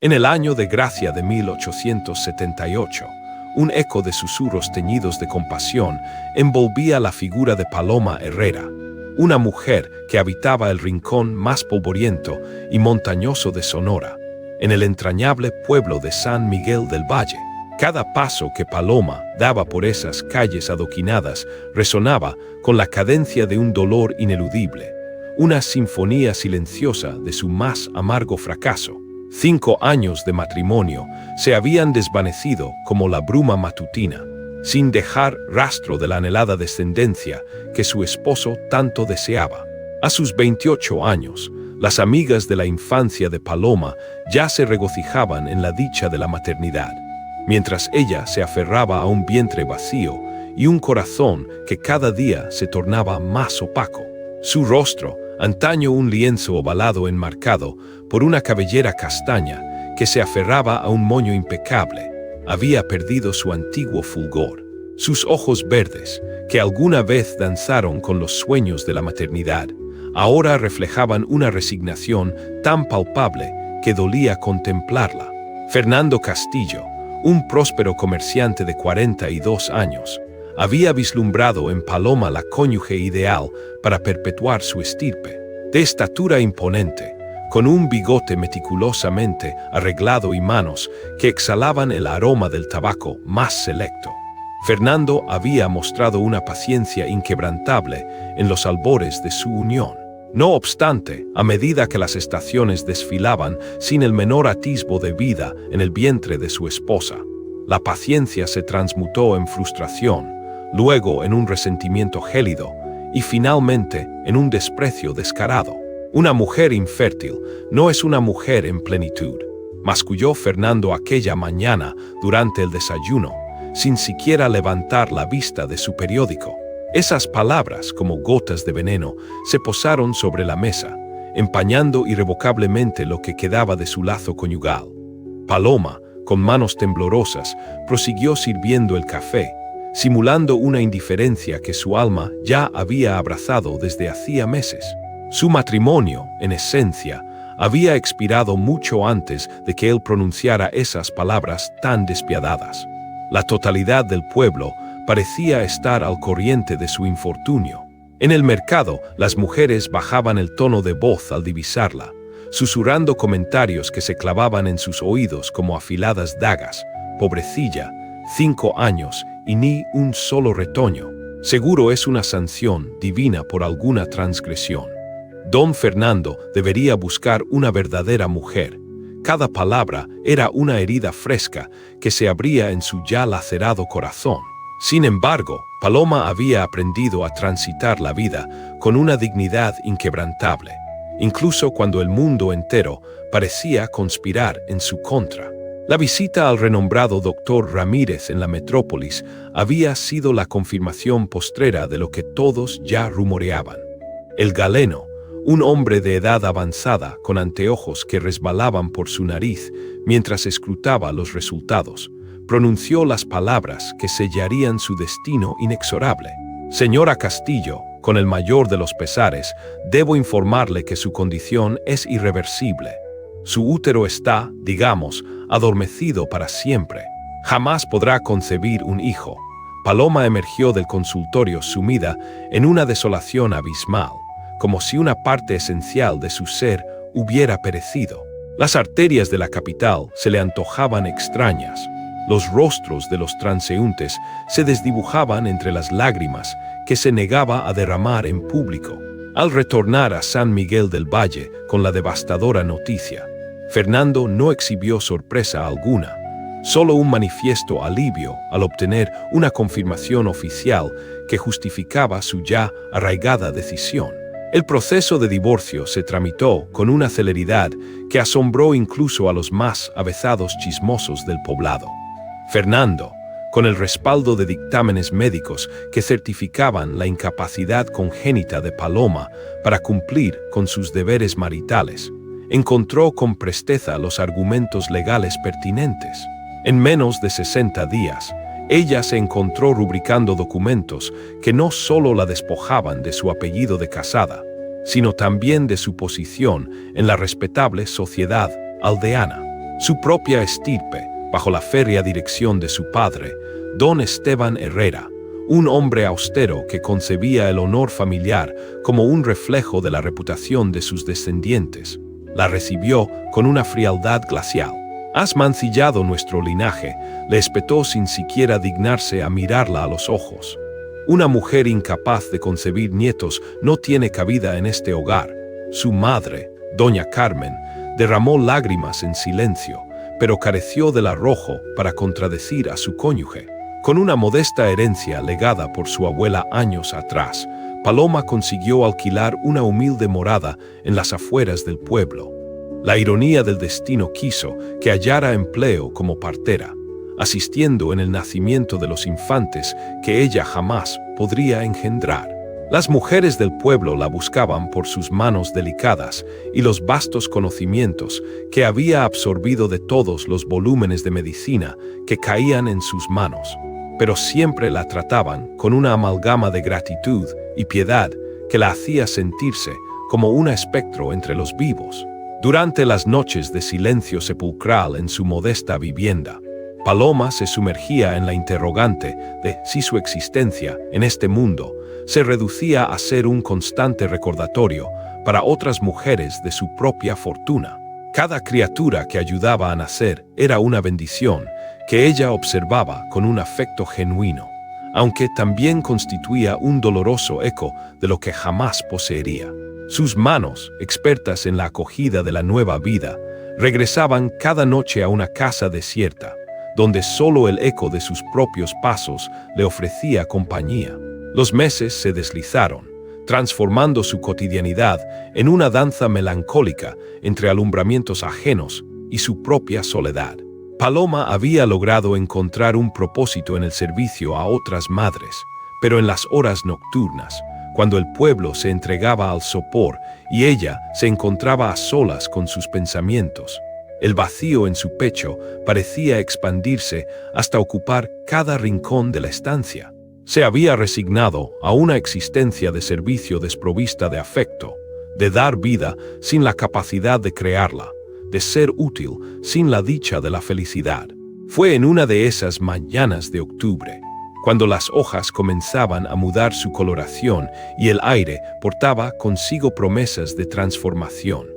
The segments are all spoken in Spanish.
En el año de gracia de 1878, un eco de susurros teñidos de compasión envolvía la figura de Paloma Herrera, una mujer que habitaba el rincón más polvoriento y montañoso de Sonora, en el entrañable pueblo de San Miguel del Valle. Cada paso que Paloma daba por esas calles adoquinadas resonaba con la cadencia de un dolor ineludible, una sinfonía silenciosa de su más amargo fracaso. 5 años de matrimonio se habían desvanecido como la bruma matutina, sin dejar rastro de la anhelada descendencia que su esposo tanto deseaba. A sus 28 años, las amigas de la infancia de Paloma ya se regocijaban en la dicha de la maternidad, mientras ella se aferraba a un vientre vacío y un corazón que cada día se tornaba más opaco. Su rostro, antaño un lienzo ovalado enmarcado por una cabellera castaña que se aferraba a un moño impecable, había perdido su antiguo fulgor. Sus ojos verdes, que alguna vez danzaron con los sueños de la maternidad, ahora reflejaban una resignación tan palpable que dolía contemplarla. Fernando Castillo, un próspero comerciante de 42 años, había vislumbrado en Paloma la cónyuge ideal para perpetuar su estirpe. De estatura imponente, con un bigote meticulosamente arreglado y manos que exhalaban el aroma del tabaco más selecto, Fernando había mostrado una paciencia inquebrantable en los albores de su unión. No obstante, a medida que las estaciones desfilaban sin el menor atisbo de vida en el vientre de su esposa, la paciencia se transmutó en frustración, luego en un resentimiento gélido y finalmente en un desprecio descarado. Una mujer infértil no es una mujer en plenitud, masculló Fernando aquella mañana durante el desayuno, sin siquiera levantar la vista de su periódico. Esas palabras, como gotas de veneno, se posaron sobre la mesa, empañando irrevocablemente lo que quedaba de su lazo conyugal. Paloma, con manos temblorosas, prosiguió sirviendo el café, simulando una indiferencia que su alma ya había abrazado desde hacía meses. Su matrimonio, en esencia, había expirado mucho antes de que él pronunciara esas palabras tan despiadadas. La totalidad del pueblo parecía estar al corriente de su infortunio. En el mercado, las mujeres bajaban el tono de voz al divisarla, susurrando comentarios que se clavaban en sus oídos como afiladas dagas. Pobrecilla, 5 años y ni un solo retoño. Seguro es una sanción divina por alguna transgresión. Don Fernando debería buscar una verdadera mujer. Cada palabra era una herida fresca que se abría en su ya lacerado corazón. Sin embargo, Paloma había aprendido a transitar la vida con una dignidad inquebrantable, incluso cuando el mundo entero parecía conspirar en su contra. La visita al renombrado doctor Ramírez en la metrópolis había sido la confirmación postrera de lo que todos ya rumoreaban. El galeno, un hombre de edad avanzada con anteojos que resbalaban por su nariz mientras escrutaba los resultados, pronunció las palabras que sellarían su destino inexorable. Señora Castillo, con el mayor de los pesares, debo informarle que su condición es irreversible. Su útero está, digamos, adormecido para siempre. Jamás podrá concebir un hijo. Paloma emergió del consultorio sumida en una desolación abismal, como si una parte esencial de su ser hubiera perecido. Las arterias de la capital se le antojaban extrañas. Los rostros de los transeúntes se desdibujaban entre las lágrimas que se negaba a derramar en público. Al retornar a San Miguel del Valle con la devastadora noticia, Fernando no exhibió sorpresa alguna, solo un manifiesto alivio al obtener una confirmación oficial que justificaba su ya arraigada decisión. El proceso de divorcio se tramitó con una celeridad que asombró incluso a los más avezados chismosos del poblado. Fernando, con el respaldo de dictámenes médicos que certificaban la incapacidad congénita de Paloma para cumplir con sus deberes maritales, encontró con presteza los argumentos legales pertinentes. En menos de 60 días, ella se encontró rubricando documentos que no solo la despojaban de su apellido de casada, sino también de su posición en la respetable sociedad aldeana. Su propia estirpe, bajo la férrea dirección de su padre, don Esteban Herrera, un hombre austero que concebía el honor familiar como un reflejo de la reputación de sus descendientes, la recibió con una frialdad glacial. «Has mancillado nuestro linaje», le espetó sin siquiera dignarse a mirarla a los ojos. «Una mujer incapaz de concebir nietos no tiene cabida en este hogar». Su madre, doña Carmen, derramó lágrimas en silencio, pero careció del arrojo para contradecir a su cónyuge. Con una modesta herencia legada por su abuela años atrás, Paloma consiguió alquilar una humilde morada en las afueras del pueblo. La ironía del destino quiso que hallara empleo como partera, asistiendo en el nacimiento de los infantes que ella jamás podría engendrar. Las mujeres del pueblo la buscaban por sus manos delicadas y los vastos conocimientos que había absorbido de todos los volúmenes de medicina que caían en sus manos, pero siempre la trataban con una amalgama de gratitud y piedad que la hacía sentirse como un espectro entre los vivos. Durante las noches de silencio sepulcral en su modesta vivienda, Paloma se sumergía en la interrogante de si su existencia en este mundo se reducía a ser un constante recordatorio para otras mujeres de su propia fortuna. Cada criatura que ayudaba a nacer era una bendición que ella observaba con un afecto genuino, aunque también constituía un doloroso eco de lo que jamás poseería. Sus manos, expertas en la acogida de la nueva vida, regresaban cada noche a una casa desierta, donde solo el eco de sus propios pasos le ofrecía compañía. Los meses se deslizaron, transformando su cotidianidad en una danza melancólica entre alumbramientos ajenos y su propia soledad. Paloma había logrado encontrar un propósito en el servicio a otras madres, pero en las horas nocturnas, cuando el pueblo se entregaba al sopor y ella se encontraba a solas con sus pensamientos, el vacío en su pecho parecía expandirse hasta ocupar cada rincón de la estancia. Se había resignado a una existencia de servicio desprovista de afecto, de dar vida sin la capacidad de crearla, de ser útil sin la dicha de la felicidad. Fue en una de esas mañanas de octubre, cuando las hojas comenzaban a mudar su coloración y el aire portaba consigo promesas de transformación,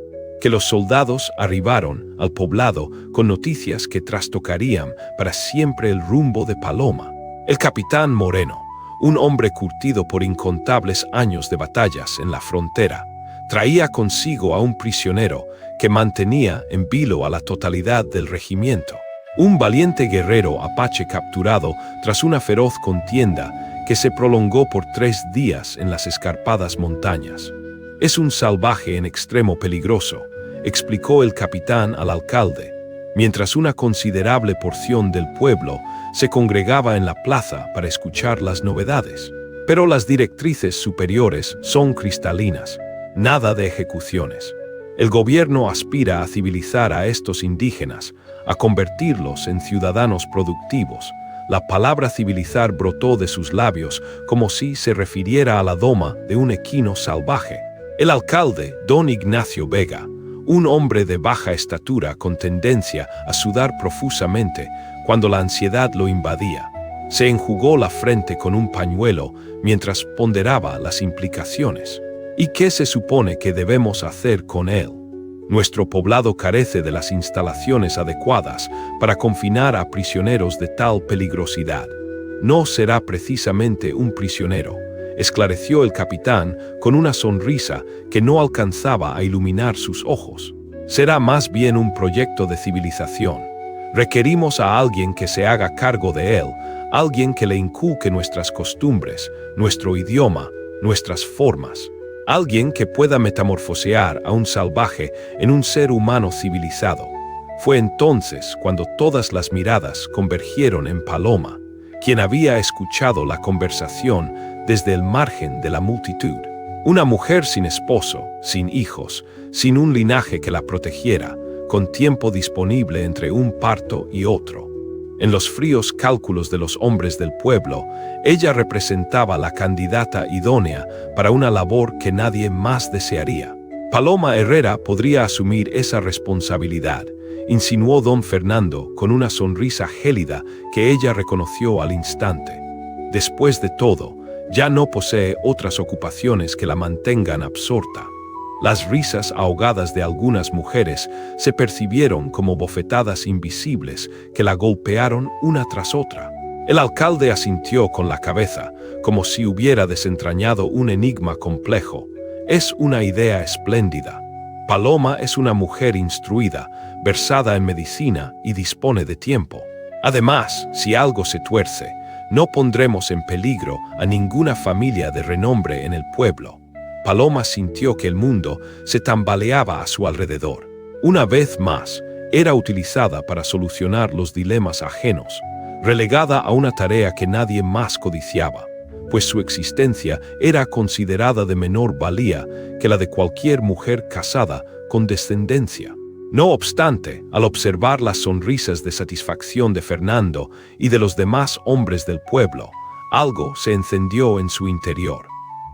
que los soldados arribaron al poblado con noticias que trastocarían para siempre el rumbo de Paloma. El capitán Moreno, un hombre curtido por incontables años de batallas en la frontera, traía consigo a un prisionero que mantenía en vilo a la totalidad del regimiento. Un valiente guerrero apache capturado tras una feroz contienda que se prolongó por 3 días en las escarpadas montañas. «Es un salvaje en extremo peligroso», explicó el capitán al alcalde, mientras una considerable porción del pueblo se congregaba en la plaza para escuchar las novedades. Pero las directrices superiores son cristalinas, nada de ejecuciones. El gobierno aspira a civilizar a estos indígenas, a convertirlos en ciudadanos productivos. La palabra civilizar brotó de sus labios como si se refiriera a la doma de un equino salvaje. El alcalde, don Ignacio Vega, un hombre de baja estatura con tendencia a sudar profusamente cuando la ansiedad lo invadía, se enjugó la frente con un pañuelo mientras ponderaba las implicaciones. ¿Y qué se supone que debemos hacer con él? Nuestro poblado carece de las instalaciones adecuadas para confinar a prisioneros de tal peligrosidad. No será precisamente un prisionero, esclareció el capitán con una sonrisa que no alcanzaba a iluminar sus ojos. Será más bien un proyecto de civilización. Requerimos a alguien que se haga cargo de él, alguien que le inculque nuestras costumbres, nuestro idioma, nuestras formas. Alguien que pueda metamorfosear a un salvaje en un ser humano civilizado. Fue entonces cuando todas las miradas convergieron en Paloma, quien había escuchado la conversación desde el margen de la multitud. Una mujer sin esposo, sin hijos, sin un linaje que la protegiera, con tiempo disponible entre un parto y otro. En los fríos cálculos de los hombres del pueblo, ella representaba la candidata idónea para una labor que nadie más desearía. Paloma Herrera podría asumir esa responsabilidad, insinuó don Fernando con una sonrisa gélida que ella reconoció al instante. Después de todo, ya no posee otras ocupaciones que la mantengan absorta. Las risas ahogadas de algunas mujeres se percibieron como bofetadas invisibles que la golpearon una tras otra. El alcalde asintió con la cabeza, como si hubiera desentrañado un enigma complejo. Es una idea espléndida. Paloma es una mujer instruida, versada en medicina y dispone de tiempo. Además, si algo se tuerce, no pondremos en peligro a ninguna familia de renombre en el pueblo. Paloma sintió que el mundo se tambaleaba a su alrededor. Una vez más, era utilizada para solucionar los dilemas ajenos, relegada a una tarea que nadie más codiciaba, pues su existencia era considerada de menor valía que la de cualquier mujer casada con descendencia. No obstante, al observar las sonrisas de satisfacción de Fernando y de los demás hombres del pueblo, algo se encendió en su interior.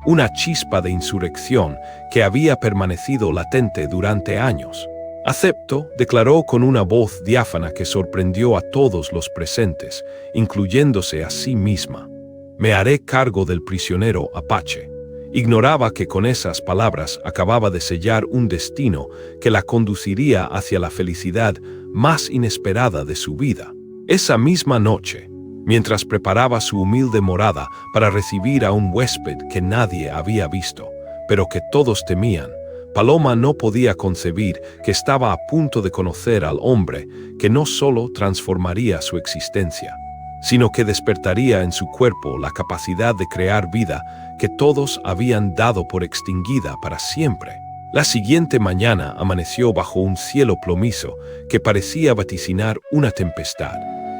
Una chispa de insurrección que había permanecido latente durante años. «Acepto», declaró con una voz diáfana que sorprendió a todos los presentes, incluyéndose a sí misma. «Me haré cargo del prisionero Apache». Ignoraba que con esas palabras acababa de sellar un destino que la conduciría hacia la felicidad más inesperada de su vida. Esa misma noche, mientras preparaba su humilde morada para recibir a un huésped que nadie había visto, pero que todos temían, Paloma no podía concebir que estaba a punto de conocer al hombre que no solo transformaría su existencia, sino que despertaría en su cuerpo la capacidad de crear vida que todos habían dado por extinguida para siempre. La siguiente mañana amaneció bajo un cielo plomizo que parecía vaticinar una tempestad,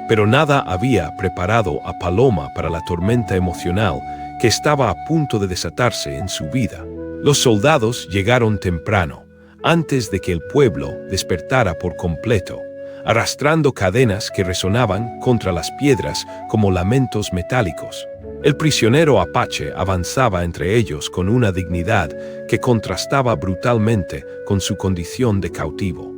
pero nada había preparado a Paloma para la tormenta emocional que estaba a punto de desatarse en su vida. Los soldados llegaron temprano, antes de que el pueblo despertara por completo, arrastrando cadenas que resonaban contra las piedras como lamentos metálicos. El prisionero Apache avanzaba entre ellos con una dignidad que contrastaba brutalmente con su condición de cautivo.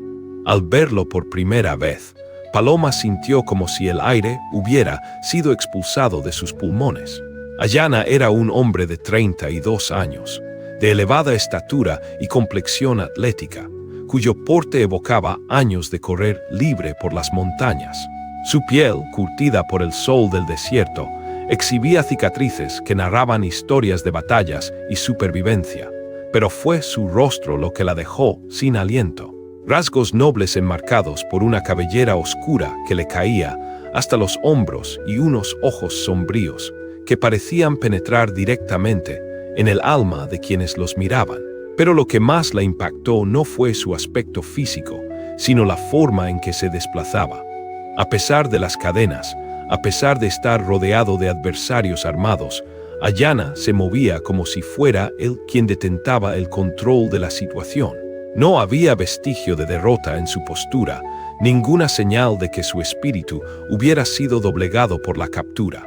Al verlo por primera vez, Paloma sintió como si el aire hubiera sido expulsado de sus pulmones. Ayana era un hombre de 32 años, de elevada estatura y complexión atlética, cuyo porte evocaba años de correr libre por las montañas. Su piel, curtida por el sol del desierto, exhibía cicatrices que narraban historias de batallas y supervivencia, pero fue su rostro lo que la dejó sin aliento. Rasgos nobles enmarcados por una cabellera oscura que le caía hasta los hombros y unos ojos sombríos que parecían penetrar directamente en el alma de quienes los miraban. Pero lo que más la impactó no fue su aspecto físico, sino la forma en que se desplazaba. A pesar de las cadenas, a pesar de estar rodeado de adversarios armados, Ayana se movía como si fuera él quien detentaba el control de la situación. No había vestigio de derrota en su postura, ninguna señal de que su espíritu hubiera sido doblegado por la captura.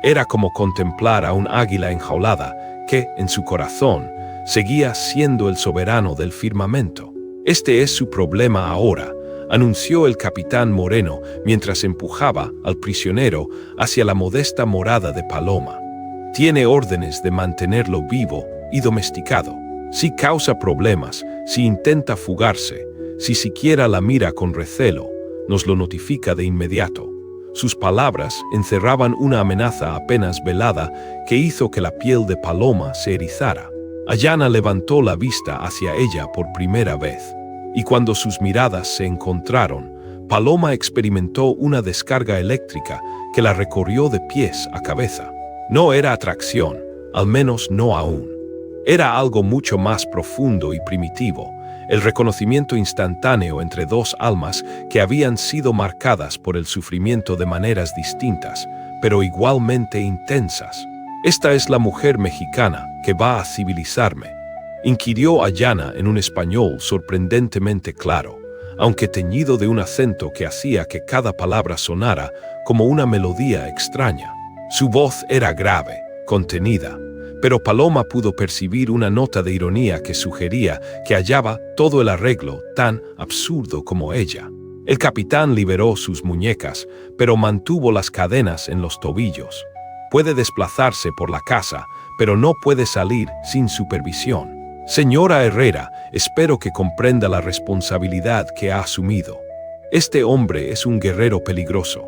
Era como contemplar a un águila enjaulada que, en su corazón, seguía siendo el soberano del firmamento. «Este es su problema ahora», anunció el capitán Moreno mientras empujaba al prisionero hacia la modesta morada de Paloma. «Tiene órdenes de mantenerlo vivo y domesticado. Si causa problemas, si intenta fugarse, si siquiera la mira con recelo, nos lo notifica de inmediato». Sus palabras encerraban una amenaza apenas velada que hizo que la piel de Paloma se erizara. Ayana levantó la vista hacia ella por primera vez, y cuando sus miradas se encontraron, Paloma experimentó una descarga eléctrica que la recorrió de pies a cabeza. No era atracción, al menos no aún. Era algo mucho más profundo y primitivo, el reconocimiento instantáneo entre dos almas que habían sido marcadas por el sufrimiento de maneras distintas, pero igualmente intensas. «Esta es la mujer mexicana que va a civilizarme», inquirió Ayana en un español sorprendentemente claro, aunque teñido de un acento que hacía que cada palabra sonara como una melodía extraña. Su voz era grave, contenida, Pero Paloma pudo percibir una nota de ironía que sugería que hallaba todo el arreglo tan absurdo como ella. El capitán liberó sus muñecas, pero mantuvo las cadenas en los tobillos. Puede desplazarse por la casa, pero no puede salir sin supervisión. Señora Herrera, espero que comprenda la responsabilidad que ha asumido. Este hombre es un guerrero peligroso.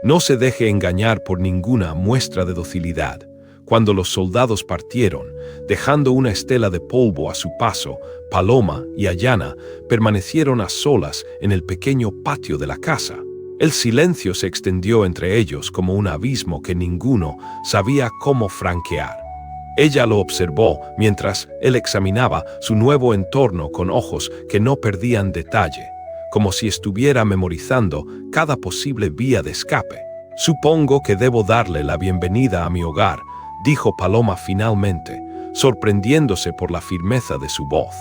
No se deje engañar por ninguna muestra de docilidad. Cuando los soldados partieron, dejando una estela de polvo a su paso, Paloma y Ayana permanecieron a solas en el pequeño patio de la casa. El silencio se extendió entre ellos como un abismo que ninguno sabía cómo franquear. Ella lo observó mientras él examinaba su nuevo entorno con ojos que no perdían detalle, como si estuviera memorizando cada posible vía de escape. «Supongo que debo darle la bienvenida a mi hogar», dijo Paloma finalmente, sorprendiéndose por la firmeza de su voz.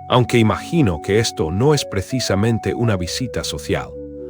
«Aunque imagino que esto no es precisamente una visita social».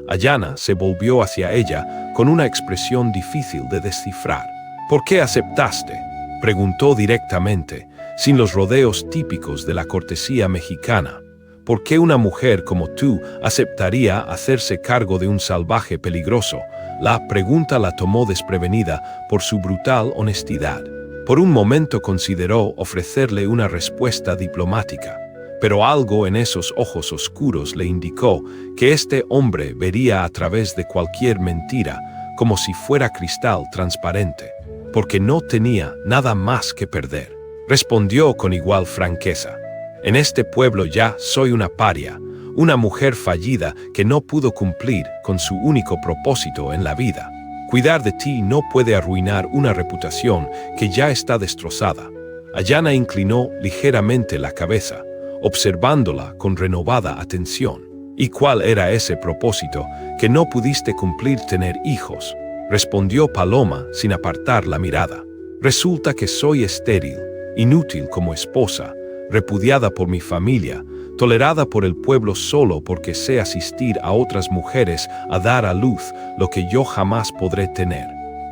Ayana se volvió hacia ella con una expresión difícil de descifrar. «¿Por qué aceptaste?», preguntó directamente, sin los rodeos típicos de la cortesía mexicana. «¿Por qué una mujer como tú aceptaría hacerse cargo de un salvaje peligroso?». La pregunta la tomó desprevenida por su brutal honestidad. Por un momento consideró ofrecerle una respuesta diplomática, pero algo en esos ojos oscuros le indicó que este hombre vería a través de cualquier mentira como si fuera cristal transparente, porque no tenía nada más que perder. Respondió con igual franqueza: «En este pueblo ya soy una paria, una mujer fallida que no pudo cumplir con su único propósito en la vida. Cuidar de ti no puede arruinar una reputación que ya está destrozada». Ayana inclinó ligeramente la cabeza, observándola con renovada atención. «¿Y cuál era ese propósito que no pudiste cumplir? Tener hijos», respondió Paloma sin apartar la mirada. «Resulta que soy estéril, inútil como esposa, repudiada por mi familia, tolerada por el pueblo solo porque sé asistir a otras mujeres a dar a luz lo que yo jamás podré tener».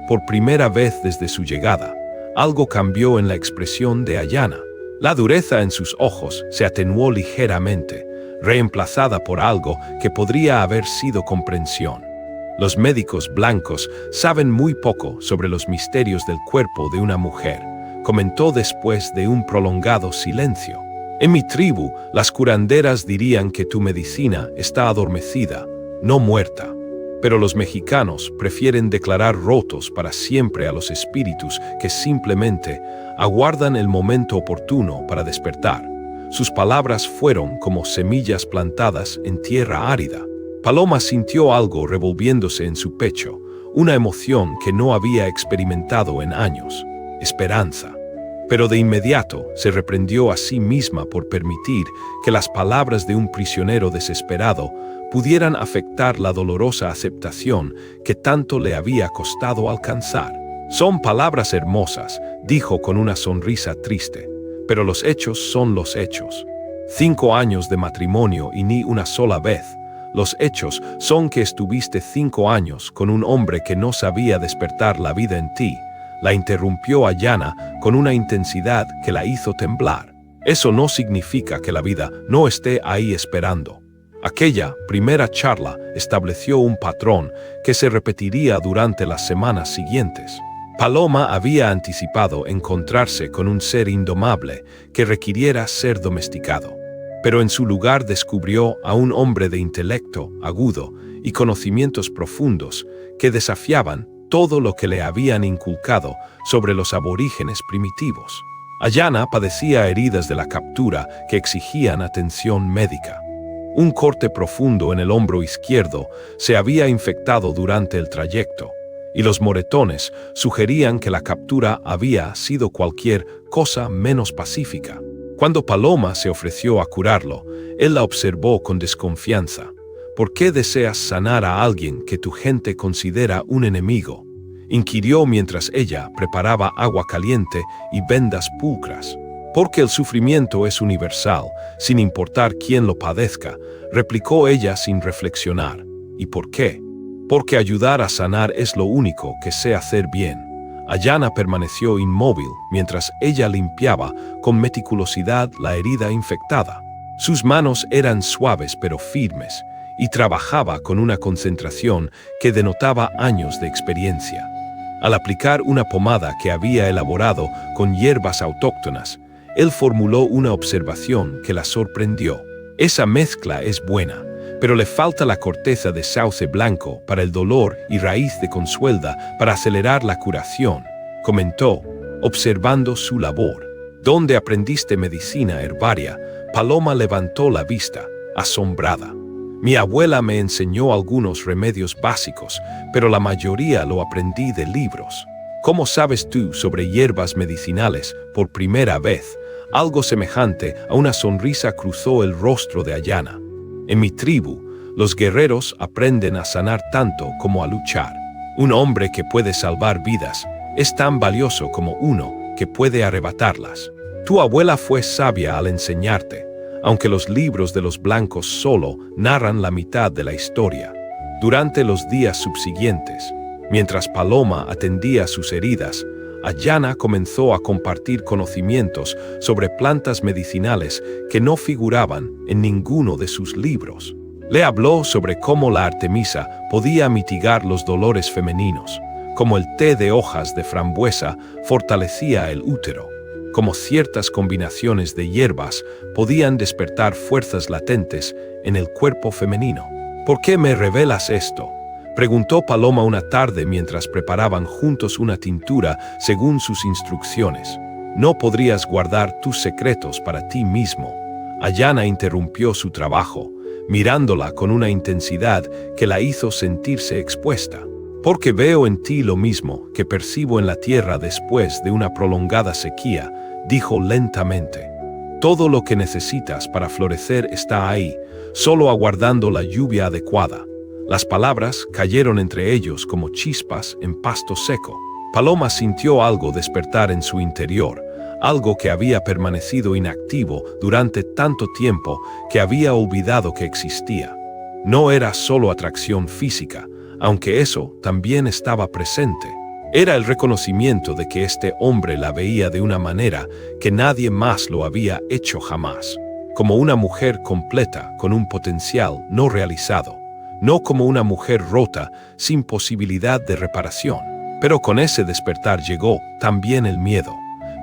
Por primera vez desde su llegada, algo cambió en la expresión de Ayana. La dureza en sus ojos se atenuó ligeramente, reemplazada por algo que podría haber sido comprensión. «Los médicos blancos saben muy poco sobre los misterios del cuerpo de una mujer», comentó después de un prolongado silencio. «En mi tribu, las curanderas dirían que tu medicina está adormecida, no muerta. Pero los mexicanos prefieren declarar rotos para siempre a los espíritus que simplemente aguardan el momento oportuno para despertar». Sus palabras fueron como semillas plantadas en tierra árida. Paloma sintió algo revolviéndose en su pecho, una emoción que no había experimentado en años: esperanza. Pero de inmediato se reprendió a sí misma por permitir que las palabras de un prisionero desesperado pudieran afectar la dolorosa aceptación que tanto le había costado alcanzar. «Son palabras hermosas», dijo con una sonrisa triste, «pero los hechos son los hechos. 5 años de matrimonio y ni una sola vez. Los hechos son que estuviste 5 años con un hombre que no sabía despertar la vida en ti», la interrumpió Ayana con una intensidad que la hizo temblar. «Eso no significa que la vida no esté ahí esperando». Aquella primera charla estableció un patrón que se repetiría durante las semanas siguientes. Paloma había anticipado encontrarse con un ser indomable que requiriera ser domesticado, pero en su lugar descubrió a un hombre de intelecto agudo y conocimientos profundos que desafiaban todo lo que le habían inculcado sobre los aborígenes primitivos. Ayana padecía heridas de la captura que exigían atención médica. Un corte profundo en el hombro izquierdo se había infectado durante el trayecto, y los moretones sugerían que la captura había sido cualquier cosa menos pacífica. Cuando Paloma se ofreció a curarlo, él la observó con desconfianza. «¿Por qué deseas sanar a alguien que tu gente considera un enemigo?», inquirió mientras ella preparaba agua caliente y vendas pulcras. «Porque el sufrimiento es universal, sin importar quién lo padezca», replicó ella sin reflexionar. «¿Y por qué?». «Porque ayudar a sanar es lo único que sé hacer bien». Ayana permaneció inmóvil mientras ella limpiaba con meticulosidad la herida infectada. Sus manos eran suaves pero firmes y trabajaba con una concentración que denotaba años de experiencia. Al aplicar una pomada que había elaborado con hierbas autóctonas, él formuló una observación que la sorprendió. Esa mezcla es buena, pero le falta la corteza de sauce blanco para el dolor y raíz de consuelda para acelerar la curación, comentó, observando su labor. ¿Dónde aprendiste medicina herbaria? Paloma levantó la vista, asombrada. Mi abuela me enseñó algunos remedios básicos, pero la mayoría lo aprendí de libros. ¿Cómo sabes tú sobre hierbas medicinales por primera vez? Algo semejante a una sonrisa cruzó el rostro de Ayana. En mi tribu, los guerreros aprenden a sanar tanto como a luchar. Un hombre que puede salvar vidas es tan valioso como uno que puede arrebatarlas. Tu abuela fue sabia al enseñarte, aunque los libros de los blancos solo narran la mitad de la historia. Durante los días subsiguientes, mientras Paloma atendía sus heridas, Ayana comenzó a compartir conocimientos sobre plantas medicinales que no figuraban en ninguno de sus libros. Le habló sobre cómo la artemisa podía mitigar los dolores femeninos, cómo el té de hojas de frambuesa fortalecía el útero, cómo ciertas combinaciones de hierbas podían despertar fuerzas latentes en el cuerpo femenino. ¿Por qué me revelas esto?, preguntó Paloma una tarde mientras preparaban juntos una tintura según sus instrucciones. ¿No podrías guardar tus secretos para ti mismo? Ayana interrumpió su trabajo, mirándola con una intensidad que la hizo sentirse expuesta. Porque veo en ti lo mismo que percibo en la tierra después de una prolongada sequía, dijo lentamente. Todo lo que necesitas para florecer está ahí, solo aguardando la lluvia adecuada. Las palabras cayeron entre ellos como chispas en pasto seco. Paloma sintió algo despertar en su interior, algo que había permanecido inactivo durante tanto tiempo que había olvidado que existía. No era solo atracción física, aunque eso también estaba presente. Era el reconocimiento de que este hombre la veía de una manera que nadie más lo había hecho jamás, como una mujer completa con un potencial no realizado. No como una mujer rota, sin posibilidad de reparación. Pero con ese despertar llegó también el miedo.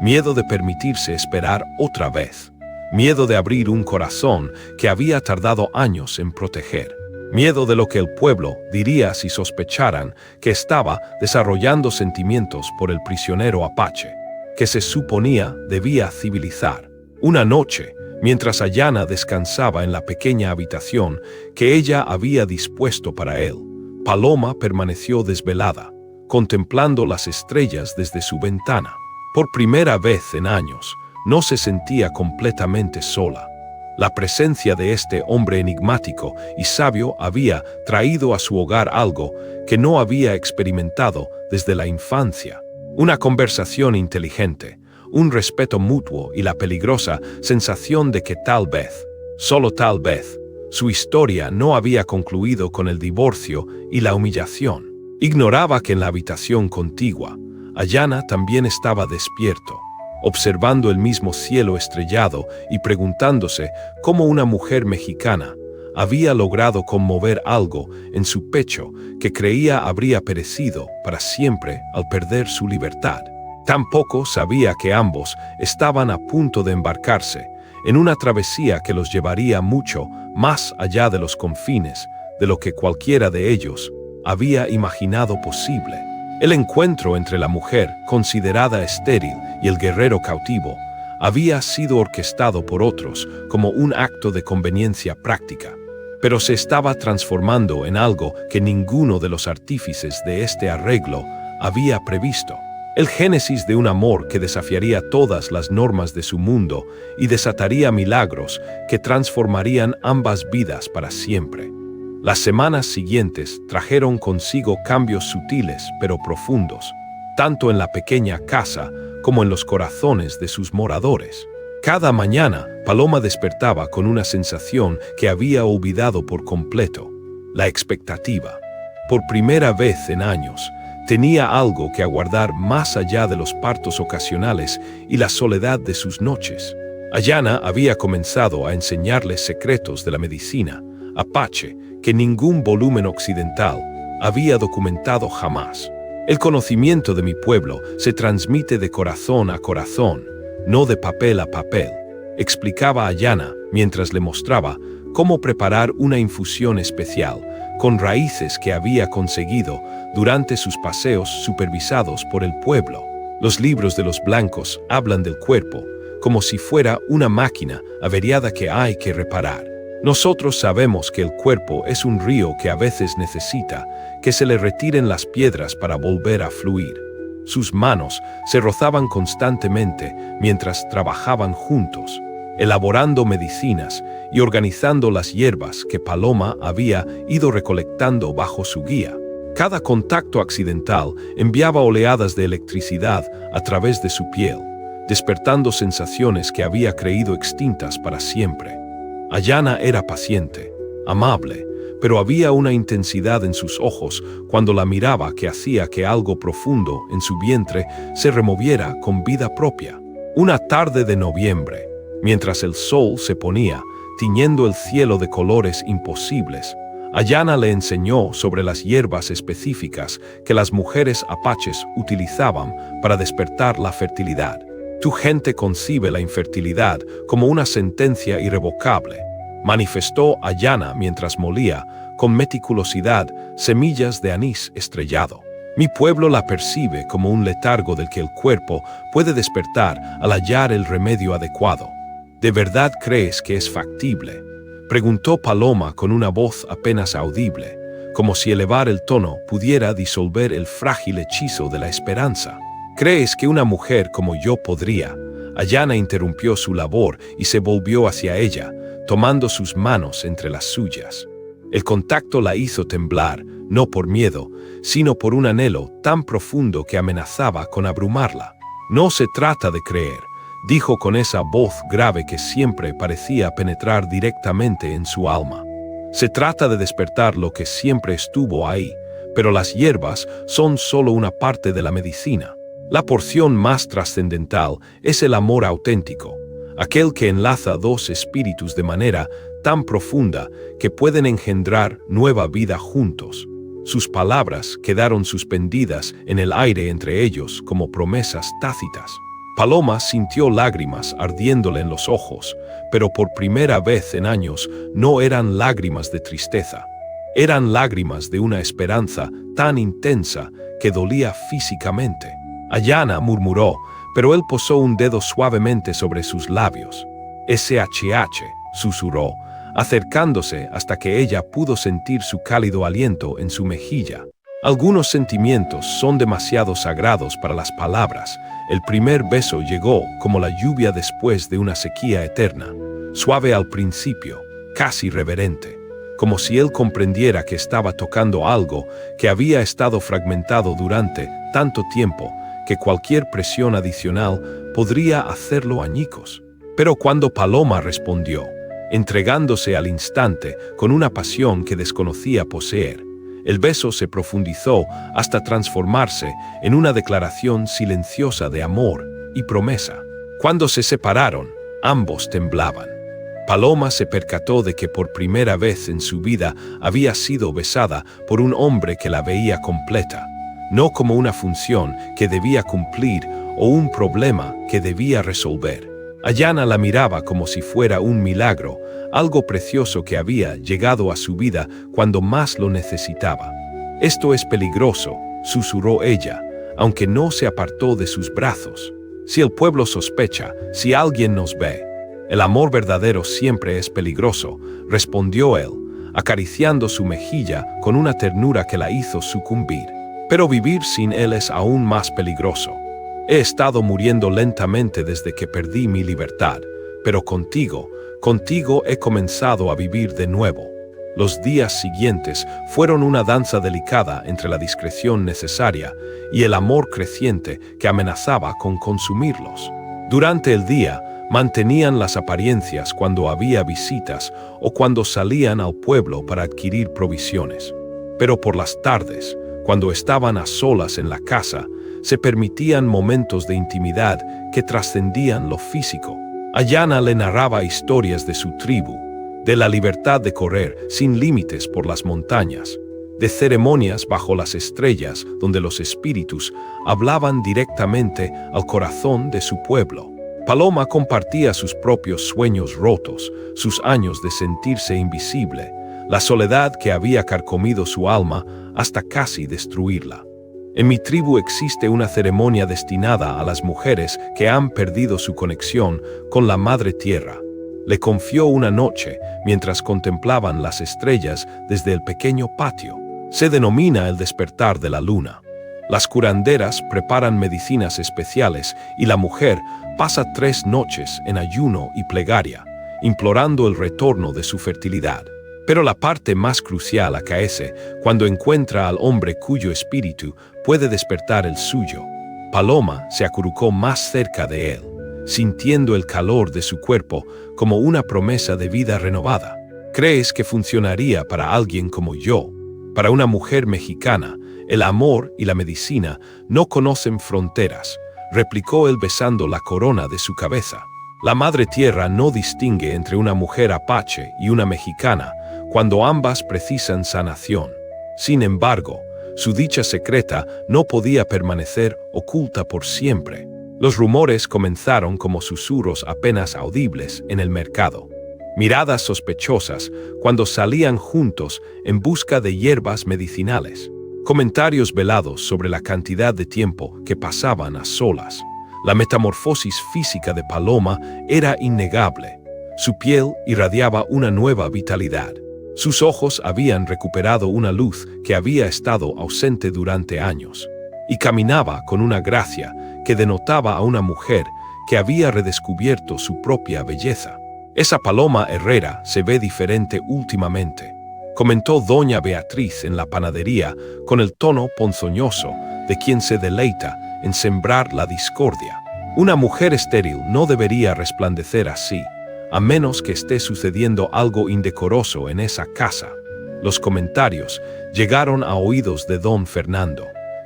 Miedo de permitirse esperar otra vez. Miedo de abrir un corazón que había tardado años en proteger. Miedo de lo que el pueblo diría si sospecharan que estaba desarrollando sentimientos por el prisionero apache, que se suponía debía civilizar. Una noche, mientras Ayana descansaba en la pequeña habitación que ella había dispuesto para él, Paloma permaneció desvelada, contemplando las estrellas desde su ventana. Por primera vez en años, no se sentía completamente sola. La presencia de este hombre enigmático y sabio había traído a su hogar algo que no había experimentado desde la infancia. Una conversación inteligente, un respeto mutuo y la peligrosa sensación de que tal vez, solo tal vez, su historia no había concluido con el divorcio y la humillación. Ignoraba que en la habitación contigua, Ayana también estaba despierto, observando el mismo cielo estrellado y preguntándose cómo una mujer mexicana había logrado conmover algo en su pecho que creía habría perecido para siempre al perder su libertad. Tampoco sabía que ambos estaban a punto de embarcarse en una travesía que los llevaría mucho más allá de los confines de lo que cualquiera de ellos había imaginado posible. El encuentro entre la mujer considerada estéril y el guerrero cautivo había sido orquestado por otros como un acto de conveniencia práctica, pero se estaba transformando en algo que ninguno de los artífices de este arreglo había previsto. El génesis de un amor que desafiaría todas las normas de su mundo y desataría milagros que transformarían ambas vidas para siempre. Las semanas siguientes trajeron consigo cambios sutiles pero profundos, tanto en la pequeña casa como en los corazones de sus moradores. Cada mañana, Paloma despertaba con una sensación que había olvidado por completo: la expectativa. Por primera vez en años, Tenía algo que aguardar más allá de los partos ocasionales y la soledad de sus noches. Ayana había comenzado a enseñarles secretos de la medicina apache que ningún volumen occidental había documentado jamás. El conocimiento de mi pueblo se transmite de corazón a corazón, no de papel a papel, explicaba Ayana mientras le mostraba cómo preparar una infusión especial con raíces que había conseguido durante sus paseos supervisados por el pueblo. Los libros de los blancos hablan del cuerpo como si fuera una máquina averiada que hay que reparar. Nosotros sabemos que el cuerpo es un río que a veces necesita que se le retiren las piedras para volver a fluir. Sus manos se rozaban constantemente mientras trabajaban juntos, elaborando medicinas y organizando las hierbas que Paloma había ido recolectando bajo su guía. Cada contacto accidental enviaba oleadas de electricidad a través de su piel, despertando sensaciones que había creído extintas para siempre. Ayana era paciente, amable, pero había una intensidad en sus ojos cuando la miraba que hacía que algo profundo en su vientre se removiera con vida propia. Una tarde de noviembre, mientras el sol se ponía, tiñendo el cielo de colores imposibles, Ayana le enseñó sobre las hierbas específicas que las mujeres apaches utilizaban para despertar la fertilidad. Tu gente concibe la infertilidad como una sentencia irrevocable, manifestó Ayana mientras molía, con meticulosidad, semillas de anís estrellado. Mi pueblo la percibe como un letargo del que el cuerpo puede despertar al hallar el remedio adecuado. ¿De verdad crees que es factible?, preguntó Paloma con una voz apenas audible, como si elevar el tono pudiera disolver el frágil hechizo de la esperanza. ¿Crees que una mujer como yo podría? Ayana interrumpió su labor y se volvió hacia ella, tomando sus manos entre las suyas. El contacto la hizo temblar, no por miedo, sino por un anhelo tan profundo que amenazaba con abrumarla. No se trata de creer, dijo con esa voz grave que siempre parecía penetrar directamente en su alma. Se trata de despertar lo que siempre estuvo ahí, pero las hierbas son solo una parte de la medicina. La porción más trascendental es el amor auténtico, aquel que enlaza dos espíritus de manera tan profunda que pueden engendrar nueva vida juntos. Sus palabras quedaron suspendidas en el aire entre ellos como promesas tácitas. Paloma sintió lágrimas ardiéndole en los ojos, pero por primera vez en años no eran lágrimas de tristeza. Eran lágrimas de una esperanza tan intensa que dolía físicamente. Ayana murmuró, pero él posó un dedo suavemente sobre sus labios. SHH, susurró, acercándose hasta que ella pudo sentir su cálido aliento en su mejilla. Algunos sentimientos son demasiado sagrados para las palabras. El primer beso llegó como la lluvia después de una sequía eterna, suave al principio, casi reverente, como si él comprendiera que estaba tocando algo que había estado fragmentado durante tanto tiempo que cualquier presión adicional podría hacerlo añicos. Pero cuando Paloma respondió, entregándose al instante con una pasión que desconocía poseer, el beso se profundizó hasta transformarse en una declaración silenciosa de amor y promesa. Cuando se separaron, ambos temblaban. Paloma se percató de que por primera vez en su vida había sido besada por un hombre que la veía completa, no como una función que debía cumplir o un problema que debía resolver. Ayana la miraba como si fuera un milagro, algo precioso que había llegado a su vida cuando más lo necesitaba. Esto es peligroso, susurró ella, aunque no se apartó de sus brazos. Si el pueblo sospecha, si alguien nos ve, el amor verdadero siempre es peligroso, respondió él, acariciando su mejilla con una ternura que la hizo sucumbir. Pero vivir sin él es aún más peligroso. He estado muriendo lentamente desde que perdí mi libertad, pero contigo he comenzado a vivir de nuevo. Los días siguientes fueron una danza delicada entre la discreción necesaria y el amor creciente que amenazaba con consumirlos. Durante el día, mantenían las apariencias cuando había visitas o cuando salían al pueblo para adquirir provisiones. Pero por las tardes, Cuando estaban a solas en la casa, se permitían momentos de intimidad que trascendían lo físico. Ayana le narraba historias de su tribu, de la libertad de correr sin límites por las montañas, de ceremonias bajo las estrellas donde los espíritus hablaban directamente al corazón de su pueblo. Paloma compartía sus propios sueños rotos, sus años de sentirse invisible, la soledad que había carcomido su alma hasta casi destruirla. En mi tribu existe una ceremonia destinada a las mujeres que han perdido su conexión con la Madre Tierra. Le confió una noche mientras contemplaban las estrellas desde el pequeño patio. Se denomina el despertar de la luna. Las curanderas preparan medicinas especiales y la mujer pasa 3 noches en ayuno y plegaria, implorando el retorno de su fertilidad. Pero la parte más crucial acaece cuando encuentra al hombre cuyo espíritu puede despertar el suyo. Paloma se acurrucó más cerca de él, sintiendo el calor de su cuerpo como una promesa de vida renovada. ¿Crees que funcionaría para alguien como yo? Para una mujer mexicana, el amor y la medicina no conocen fronteras, replicó él besando la corona de su cabeza. La Madre Tierra no distingue entre una mujer apache y una mexicana cuando ambas precisan sanación. Sin embargo, su dicha secreta no podía permanecer oculta por siempre. Los rumores comenzaron como susurros apenas audibles en el mercado. Miradas sospechosas cuando salían juntos en busca de hierbas medicinales. Comentarios velados sobre la cantidad de tiempo que pasaban a solas. La metamorfosis física de Paloma era innegable. Su piel irradiaba una nueva vitalidad. Sus ojos habían recuperado una luz que había estado ausente durante años. Y caminaba con una gracia que denotaba a una mujer que había redescubierto su propia belleza. Esa Paloma Herrera se ve diferente últimamente, comentó doña Beatriz en la panadería con el tono ponzoñoso de quien se deleita en sembrar la discordia. Una mujer estéril no debería resplandecer así, a menos que esté sucediendo algo indecoroso en esa casa. Los comentarios llegaron a oídos de don Fernando,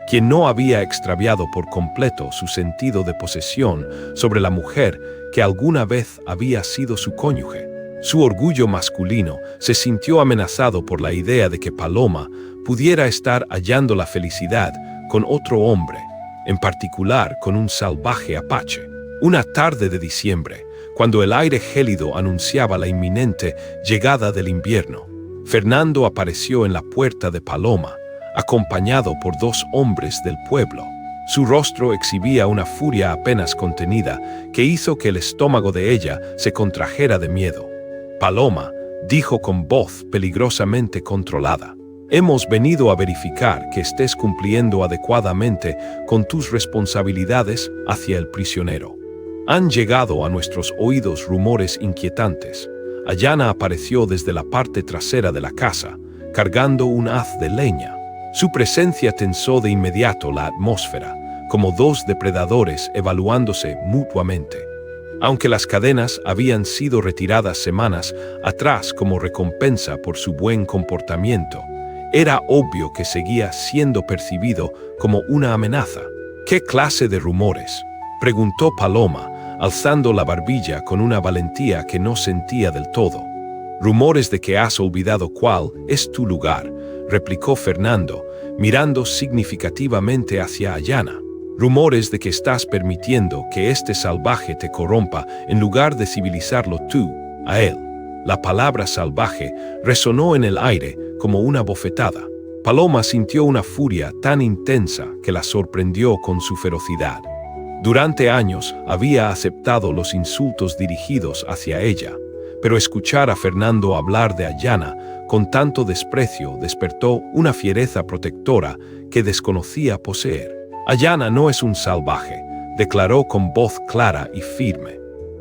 quien no había extraviado por completo su sentido de posesión sobre la mujer que alguna vez había sido su cónyuge. Su orgullo masculino se sintió amenazado por la idea de que Paloma pudiera estar hallando la felicidad con otro hombre, en particular con un salvaje apache. Una tarde de diciembre, cuando el aire gélido anunciaba la inminente llegada del invierno, Fernando apareció en la puerta de Paloma, acompañado por 2 hombres del pueblo. Su rostro exhibía una furia apenas contenida que hizo que el estómago de ella se contrajera de miedo. Paloma dijo con voz peligrosamente controlada: «Hemos venido a verificar que estés cumpliendo adecuadamente con tus responsabilidades hacia el prisionero. Han llegado a nuestros oídos rumores inquietantes». Ayana apareció desde la parte trasera de la casa, cargando un haz de leña. Su presencia tensó de inmediato la atmósfera, como 2 depredadores evaluándose mutuamente. Aunque las cadenas habían sido retiradas semanas atrás como recompensa por su buen comportamiento, era obvio que seguía siendo percibido como una amenaza. ¿Qué clase de rumores?, preguntó Paloma, alzando la barbilla con una valentía que no sentía del todo. «Rumores de que has olvidado cuál es tu lugar», replicó Fernando, mirando significativamente hacia Ayana. «Rumores de que estás permitiendo que este salvaje te corrompa en lugar de civilizarlo tú a él». La palabra salvaje resonó en el aire como una bofetada. Paloma sintió una furia tan intensa que la sorprendió con su ferocidad. Durante años había aceptado los insultos dirigidos hacia ella, pero escuchar a Fernando hablar de Ayana con tanto desprecio despertó una fiereza protectora que desconocía poseer. «Ayana no es un salvaje», declaró con voz clara y firme.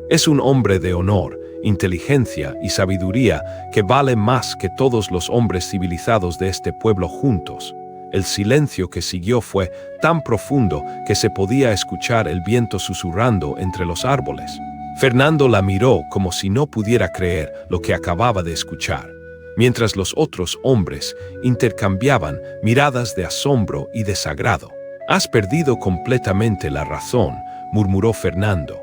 «Es un hombre de honor, inteligencia y sabiduría que vale más que todos los hombres civilizados de este pueblo juntos». El silencio que siguió fue tan profundo que se podía escuchar el viento susurrando entre los árboles. Fernando la miró como si no pudiera creer lo que acababa de escuchar. mientras los otros hombres intercambiaban miradas de asombro y desagrado. «Has perdido completamente la razón», murmuró Fernando.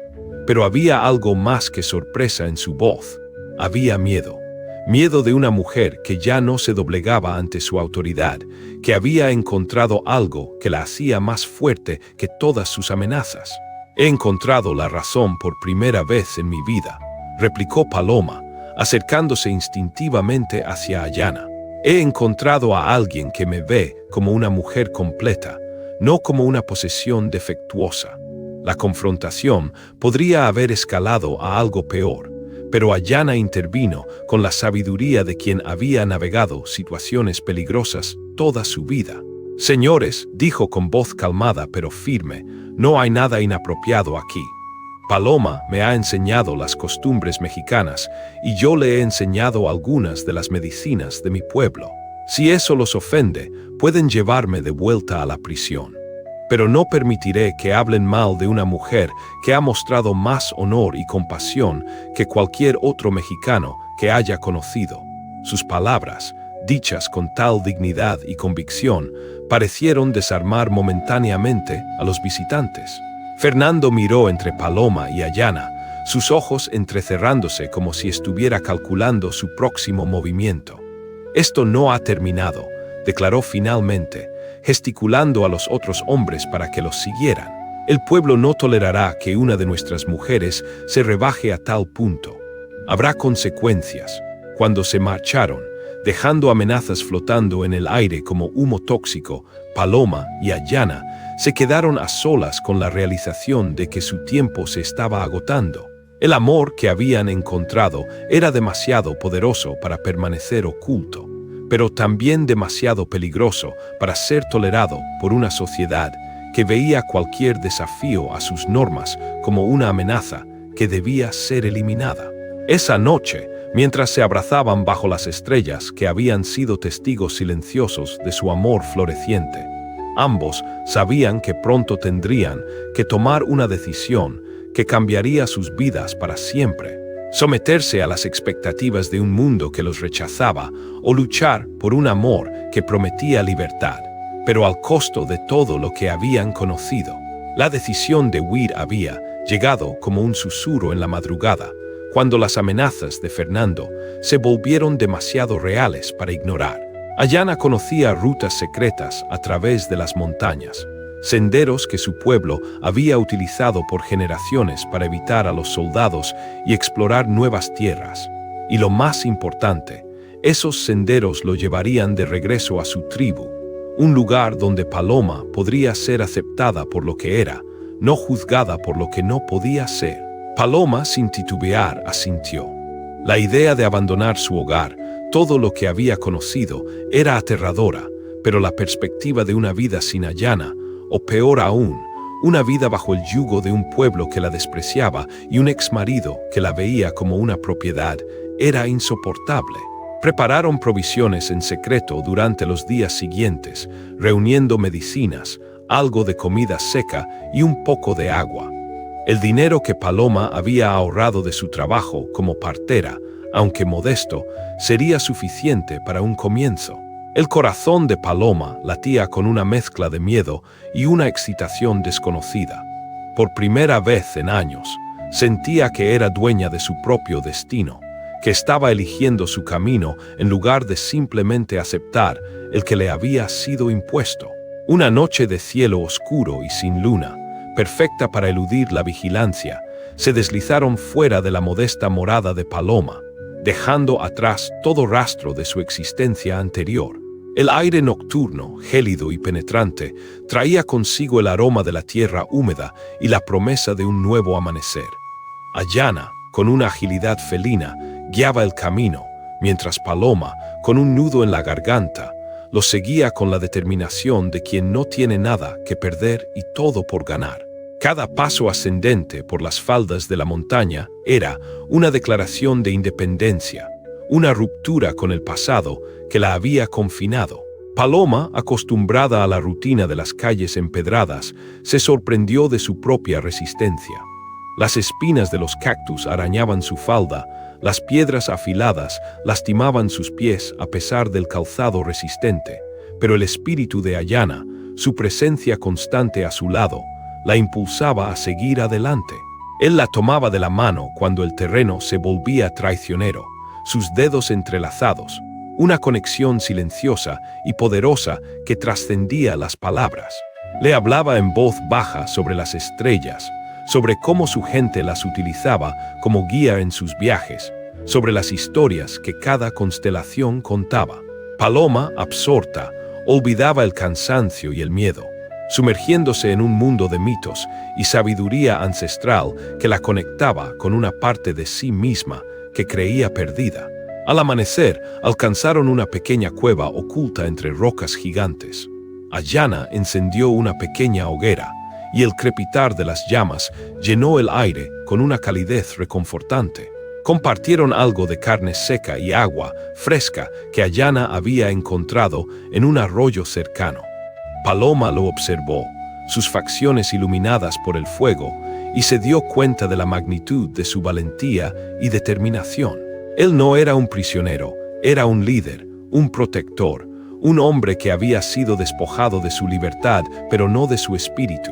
Pero había algo más que sorpresa en su voz. Había miedo. Miedo de una mujer que ya no se doblegaba ante su autoridad, que había encontrado algo que la hacía más fuerte que todas sus amenazas. «He encontrado la razón por primera vez en mi vida», replicó Paloma, acercándose instintivamente hacia Ayana. «He encontrado a alguien que me ve como una mujer completa, no como una posesión defectuosa». La confrontación podría haber escalado a algo peor, pero Ayana intervino con la sabiduría de quien había navegado situaciones peligrosas toda su vida. «Señores», dijo con voz calmada pero firme, «no hay nada inapropiado aquí. Paloma me ha enseñado las costumbres mexicanas y yo le he enseñado algunas de las medicinas de mi pueblo. Si eso los ofende, pueden llevarme de vuelta a la prisión. Pero no permitiré que hablen mal de una mujer que ha mostrado más honor y compasión que cualquier otro mexicano que haya conocido». Sus palabras, dichas con tal dignidad y convicción, parecieron desarmar momentáneamente a los visitantes. Fernando miró entre Paloma y Ayana, sus ojos entrecerrándose como si estuviera calculando su próximo movimiento. «Esto no ha terminado», declaró finalmente, gesticulando a los otros hombres para que los siguieran. «El pueblo no tolerará que una de nuestras mujeres se rebaje a tal punto. Habrá consecuencias». Cuando se marcharon, dejando amenazas flotando en el aire como humo tóxico, Paloma y Ayana se quedaron a solas con la realización de que su tiempo se estaba agotando. El amor que habían encontrado era demasiado poderoso para permanecer oculto, pero también demasiado peligroso para ser tolerado por una sociedad que veía cualquier desafío a sus normas como una amenaza que debía ser eliminada. Esa noche, mientras se abrazaban bajo las estrellas que habían sido testigos silenciosos de su amor floreciente, ambos sabían que pronto tendrían que tomar una decisión que cambiaría sus vidas para siempre: someterse a las expectativas de un mundo que los rechazaba o luchar por un amor que prometía libertad, pero al costo de todo lo que habían conocido. La decisión de huir había llegado como un susurro en la madrugada, cuando las amenazas de Fernando se volvieron demasiado reales para ignorar. Ayana conocía rutas secretas a través de las montañas, senderos que su pueblo había utilizado por generaciones para evitar a los soldados y explorar nuevas tierras. Y lo más importante, esos senderos lo llevarían de regreso a su tribu, un lugar donde Paloma podría ser aceptada por lo que era, no juzgada por lo que no podía ser. Paloma, sin titubear, asintió. La idea de abandonar su hogar, todo lo que había conocido, era aterradora, pero la perspectiva de una vida sin Ayana, o peor aún, una vida bajo el yugo de un pueblo que la despreciaba y un exmarido que la veía como una propiedad, era insoportable. Prepararon provisiones en secreto durante los días siguientes, reuniendo medicinas, algo de comida seca y un poco de agua. El dinero que Paloma había ahorrado de su trabajo como partera, aunque modesto, sería suficiente para un comienzo. El corazón de Paloma latía con una mezcla de miedo y una excitación desconocida. Por primera vez en años, sentía que era dueña de su propio destino, que estaba eligiendo su camino en lugar de simplemente aceptar el que le había sido impuesto. Una noche de cielo oscuro y sin luna, perfecta para eludir la vigilancia, se deslizaron fuera de la modesta morada de Paloma, dejando atrás todo rastro de su existencia anterior. El aire nocturno, gélido y penetrante, traía consigo el aroma de la tierra húmeda y la promesa de un nuevo amanecer. Ayana, con una agilidad felina, guiaba el camino, mientras Paloma, con un nudo en la garganta, lo seguía con la determinación de quien no tiene nada que perder y todo por ganar. Cada paso ascendente por las faldas de la montaña era una declaración de independencia, una ruptura con el pasado que la había confinado. Paloma, acostumbrada a la rutina de las calles empedradas, se sorprendió de su propia resistencia. Las espinas de los cactus arañaban su falda, Las piedras afiladas lastimaban sus pies a pesar del calzado resistente, pero el espíritu de Ayanna, su presencia constante a su lado, la impulsaba a seguir adelante. Él la tomaba de la mano cuando el terreno se volvía traicionero, sus dedos entrelazados, una conexión silenciosa y poderosa que trascendía las palabras. Le hablaba en voz baja sobre las estrellas, sobre cómo su gente las utilizaba como guía en sus viajes, sobre las historias que cada constelación contaba. Paloma, absorta, olvidaba el cansancio y el miedo, sumergiéndose en un mundo de mitos y sabiduría ancestral que la conectaba con una parte de sí misma que creía perdida. Al amanecer, alcanzaron una pequeña cueva oculta entre rocas gigantes. Ayanna encendió una pequeña hoguera, y el crepitar de las llamas llenó el aire con una calidez reconfortante. Compartieron algo de carne seca y agua fresca que Ayanna había encontrado en un arroyo cercano. Paloma lo observó, sus facciones iluminadas por el fuego, y se dio cuenta de la magnitud de su valentía y determinación. Él no era un prisionero, era un líder, un protector, un hombre que había sido despojado de su libertad, pero no de su espíritu.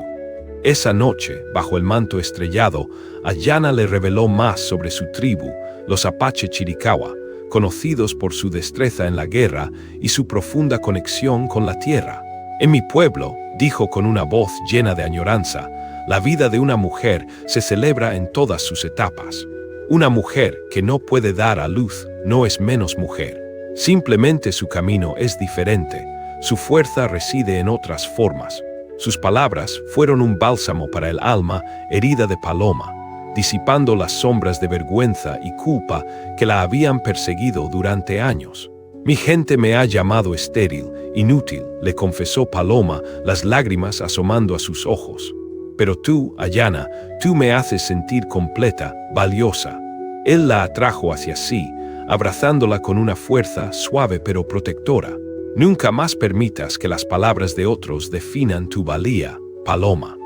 Esa noche, bajo el manto estrellado, Ayanna le reveló más sobre su tribu, los Apache Chiricahua, conocidos por su destreza en la guerra y su profunda conexión con la tierra. En mi pueblo, dijo con una voz llena de añoranza, la vida de una mujer se celebra en todas sus etapas. Una mujer que no puede dar a luz no es menos mujer. Simplemente su camino es diferente, su fuerza reside en otras formas. Sus palabras fueron un bálsamo para el alma herida de Paloma, disipando las sombras de vergüenza y culpa que la habían perseguido durante años. Mi gente me ha llamado estéril, inútil, le confesó Paloma, las lágrimas asomando a sus ojos. Pero tú, Ayanna, tú me haces sentir completa, valiosa. Él la atrajo hacia sí, abrazándola con una fuerza suave pero protectora. Nunca más permitas que las palabras de otros definan tu valía, Paloma.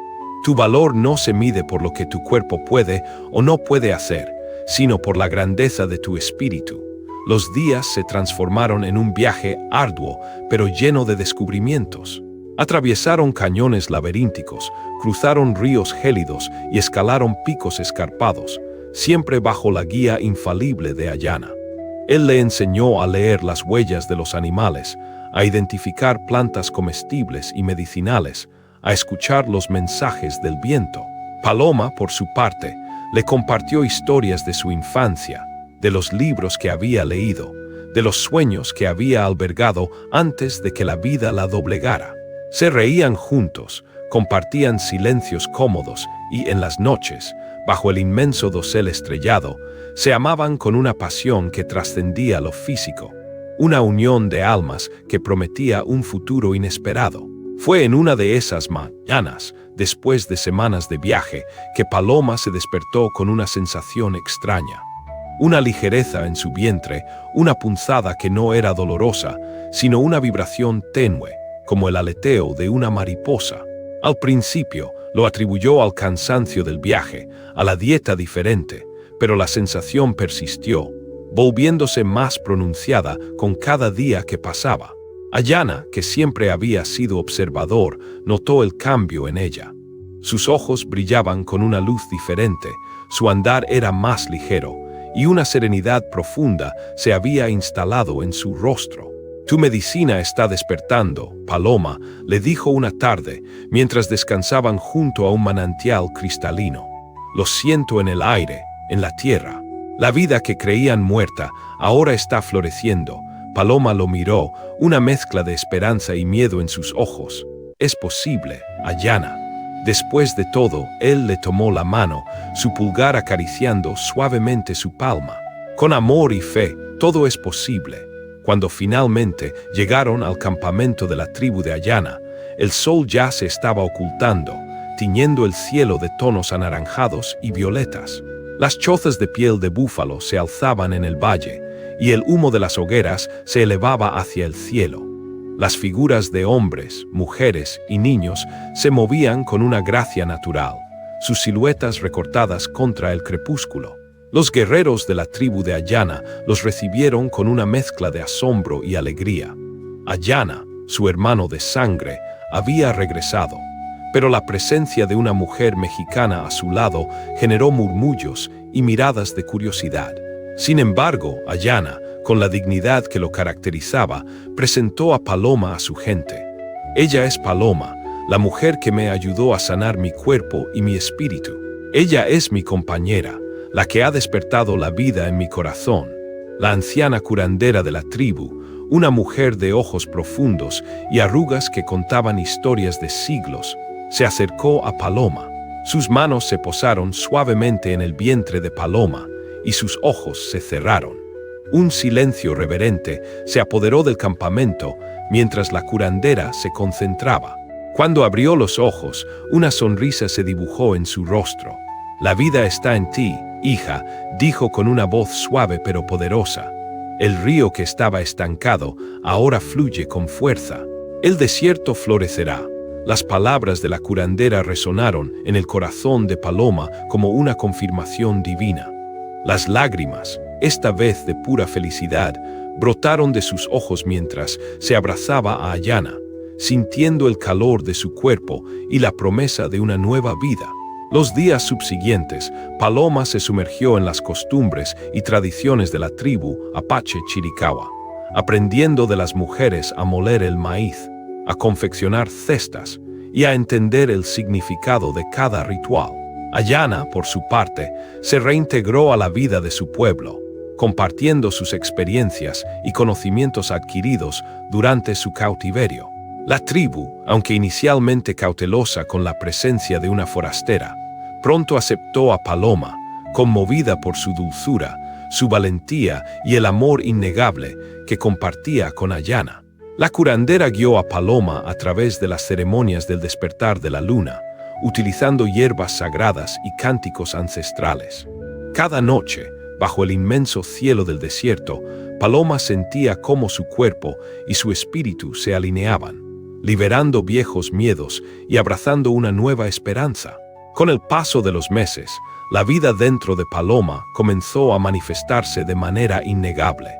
Tu valor no se mide por lo que tu cuerpo puede o no puede hacer, sino por la grandeza de tu espíritu. Los días se transformaron en un viaje arduo, pero lleno de descubrimientos. Atravesaron cañones laberínticos, cruzaron ríos gélidos y escalaron picos escarpados, siempre bajo la guía infalible de Ayanna. Él le enseñó a leer las huellas de los animales, a identificar plantas comestibles y medicinales, a escuchar los mensajes del viento. Paloma, por su parte, le compartió historias de su infancia, de los libros que había leído, de los sueños que había albergado antes de que la vida la doblegara. Se reían juntos, compartían silencios cómodos y en las noches, bajo el inmenso dosel estrellado, se amaban con una pasión que trascendía lo físico, una unión de almas que prometía un futuro inesperado. Fue en una de esas mañanas, después de semanas de viaje, que Paloma se despertó con una sensación extraña. Una ligereza en su vientre, una punzada que no era dolorosa, sino una vibración tenue, como el aleteo de una mariposa. Al principio, lo atribuyó al cansancio del viaje, a la dieta diferente, pero la sensación persistió, volviéndose más pronunciada con cada día que pasaba. Ayanna, que siempre había sido observador, notó el cambio en ella. Sus ojos brillaban con una luz diferente, su andar era más ligero, y una serenidad profunda se había instalado en su rostro. Tu medicina está despertando, Paloma, le dijo una tarde, mientras descansaban junto a un manantial cristalino. Lo siento en el aire, en la tierra. La vida que creían muerta ahora está floreciendo. Paloma lo miró, una mezcla de esperanza y miedo en sus ojos. Es posible, Ayanna. Después de todo, él le tomó la mano, su pulgar acariciando suavemente su palma. Con amor y fe, todo es posible. Cuando finalmente llegaron al campamento de la tribu de Ayanna, el sol ya se estaba ocultando, tiñendo el cielo de tonos anaranjados y violetas. Las chozas de piel de búfalo se alzaban en el valle, y el humo de las hogueras se elevaba hacia el cielo. Las figuras de hombres, mujeres y niños se movían con una gracia natural, sus siluetas recortadas contra el crepúsculo. Los guerreros de la tribu de Ayana los recibieron con una mezcla de asombro y alegría. Ayana, su hermano de sangre, había regresado, pero la presencia de una mujer mexicana a su lado generó murmullos y miradas de curiosidad. Sin embargo, Ayana, con la dignidad que lo caracterizaba, presentó a Paloma a su gente. Ella es Paloma, la mujer que me ayudó a sanar mi cuerpo y mi espíritu. Ella es mi compañera, la que ha despertado la vida en mi corazón. La anciana curandera de la tribu, una mujer de ojos profundos y arrugas que contaban historias de siglos, se acercó a Paloma. Sus manos se posaron suavemente en el vientre de Paloma y sus ojos se cerraron. Un silencio reverente se apoderó del campamento mientras la curandera se concentraba. Cuando abrió los ojos, una sonrisa se dibujó en su rostro. «La vida está en ti, hija», dijo con una voz suave pero poderosa. El río que estaba estancado ahora fluye con fuerza. El desierto florecerá. Las palabras de la curandera resonaron en el corazón de Paloma como una confirmación divina. Las lágrimas, esta vez de pura felicidad, brotaron de sus ojos mientras se abrazaba a Ayana, sintiendo el calor de su cuerpo y la promesa de una nueva vida. Los días subsiguientes, Paloma se sumergió en las costumbres y tradiciones de la tribu Apache Chiricahua, aprendiendo de las mujeres a moler el maíz, a confeccionar cestas y a entender el significado de cada ritual. Ayana, por su parte, se reintegró a la vida de su pueblo, compartiendo sus experiencias y conocimientos adquiridos durante su cautiverio. La tribu, aunque inicialmente cautelosa con la presencia de una forastera, pronto aceptó a Paloma, conmovida por su dulzura, su valentía y el amor innegable que compartía con Ayana. La curandera guió a Paloma a través de las ceremonias del despertar de la luna, utilizando hierbas sagradas y cánticos ancestrales. Cada noche, bajo el inmenso cielo del desierto, Paloma sentía cómo su cuerpo y su espíritu se alineaban, liberando viejos miedos y abrazando una nueva esperanza. Con el paso de los meses, la vida dentro de Paloma comenzó a manifestarse de manera innegable.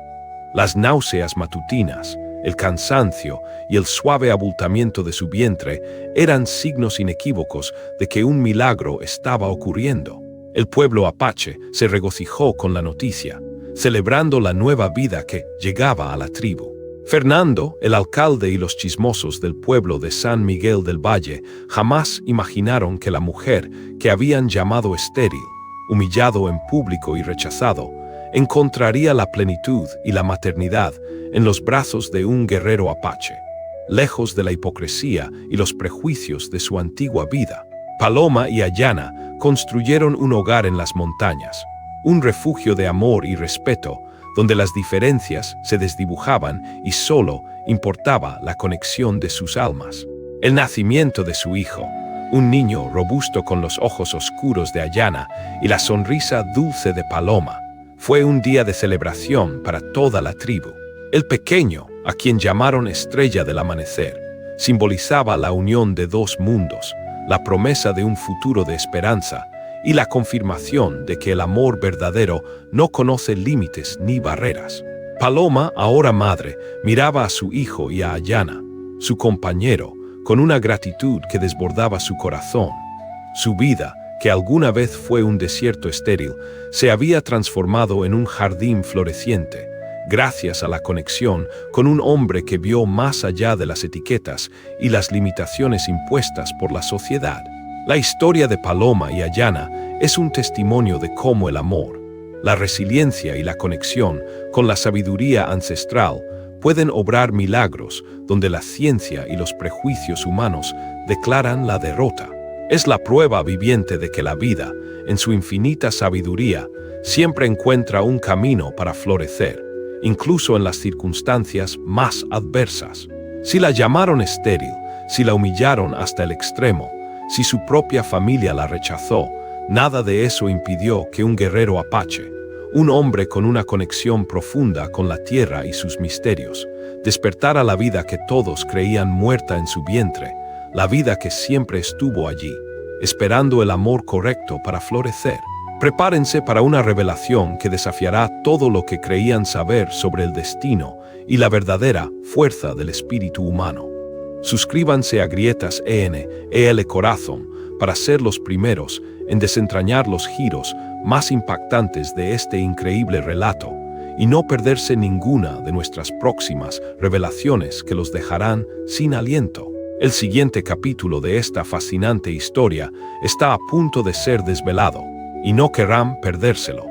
Las náuseas matutinas, el cansancio y el suave abultamiento de su vientre eran signos inequívocos de que un milagro estaba ocurriendo. El pueblo apache se regocijó con la noticia, celebrando la nueva vida que llegaba a la tribu. Fernando, el alcalde y los chismosos del pueblo de San Miguel del Valle jamás imaginaron que la mujer que habían llamado estéril, humillado en público y rechazado, encontraría la plenitud y la maternidad en los brazos de un guerrero apache, lejos de la hipocresía y los prejuicios de su antigua vida. Paloma y Ayana construyeron un hogar en las montañas, un refugio de amor y respeto, donde las diferencias se desdibujaban y solo importaba la conexión de sus almas. El nacimiento de su hijo, un niño robusto con los ojos oscuros de Ayana y la sonrisa dulce de Paloma, fue un día de celebración para toda la tribu. El pequeño, a quien llamaron Estrella del Amanecer, simbolizaba la unión de dos mundos, la promesa de un futuro de esperanza y la confirmación de que el amor verdadero no conoce límites ni barreras. Paloma, ahora madre, miraba a su hijo y a Ayana, su compañero, con una gratitud que desbordaba su corazón. Su vida, que alguna vez fue un desierto estéril, se había transformado en un jardín floreciente, gracias a la conexión con un hombre que vio más allá de las etiquetas y las limitaciones impuestas por la sociedad. La historia de Paloma y Ayana es un testimonio de cómo el amor, la resiliencia y la conexión con la sabiduría ancestral pueden obrar milagros donde la ciencia y los prejuicios humanos declaran la derrota. Es la prueba viviente de que la vida, en su infinita sabiduría, siempre encuentra un camino para florecer, incluso en las circunstancias más adversas. Si la llamaron estéril, si la humillaron hasta el extremo, si su propia familia la rechazó, nada de eso impidió que un guerrero apache, un hombre con una conexión profunda con la tierra y sus misterios, despertara la vida que todos creían muerta en su vientre, la vida que siempre estuvo allí, esperando el amor correcto para florecer. Prepárense para una revelación que desafiará todo lo que creían saber sobre el destino y la verdadera fuerza del espíritu humano. Suscríbanse a Grietas EL Corazón para ser los primeros en desentrañar los giros más impactantes de este increíble relato y no perderse ninguna de nuestras próximas revelaciones que los dejarán sin aliento. El siguiente capítulo de esta fascinante historia está a punto de ser desvelado y no querrán perdérselo.